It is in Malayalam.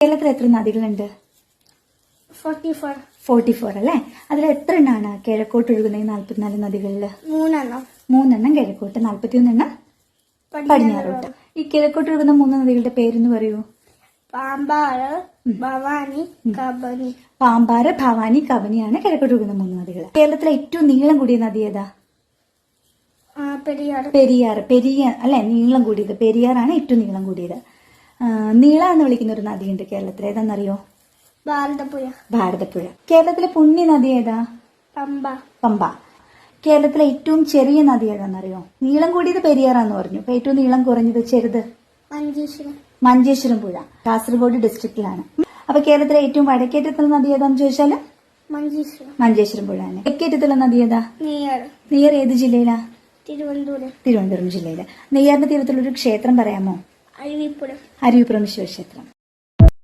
കേരളത്തിൽ എത്ര നദികളുണ്ട്? 44 അല്ലേ? അതിൽ എത്ര എണ്ണാണ് കിഴക്കോട്ട് ഒഴുകുന്ന ഈ 44 നദികളില്? 3 കിഴക്കോട്ട്, 41 പടിഞ്ഞാറോട്ട്. ഈ കിഴക്കോട്ട് ഒഴുകുന്ന 3 നദികളുടെ പേരെന്ന് പറയൂ. പാമ്പാറ്, ഭവാനി, കബനി. പാമ്പാറ്, ഭവാനി, കബനിയാണ് കിഴക്കോട്ട് ഒഴുകുന്ന 3 നദികൾ. കേരളത്തിലെ ഏറ്റവും നീളം കൂടിയ നദി ഏതാ? പെരിയാർ അല്ലെ? നീളം കൂടിയത് പെരിയാറാണ് ഏറ്റവും നീളം കൂടിയത്. നീള എന്ന് വിളിക്കുന്ന ഒരു നദിയുണ്ട് കേരളത്തിൽ, ഏതാണെന്നറിയോ? ഭാരതപ്പുഴ. കേരളത്തിലെ പുണ്യ നദി ഏതാ? പമ്പ. കേരളത്തിലെ ഏറ്റവും ചെറിയ നദി ഏതാണെന്നറിയോ? നീളം കൂടിയത് പെരിയാറാന്ന് പറഞ്ഞു. അപ്പൊ ഏറ്റവും നീളം കുറഞ്ഞത് ചെറുത് മഞ്ചേശ്വരം പുഴ, കാസർഗോഡ് ഡിസ്ട്രിക്റ്റിലാണ്. അപ്പൊ കേരളത്തിലെ ഏറ്റവും വടക്കേറ്റത്തുള്ള നദി ഏതാന്ന് ചോദിച്ചാല് മഞ്ചേശ്വരം പുഴ ആണ്. തെക്കേറ്റത്തുള്ള നദി ഏതാ? നെയ്യാർ ഏത് ജില്ലയിലാ? തിരുവനന്തപുരം ജില്ലയില്. നെയ്യാറിന്റെ തീരത്തുള്ള ഒരു ക്ഷേത്രം പറയാമോ? അരുവിപ്പുറം ശിവക്ഷേത്രം.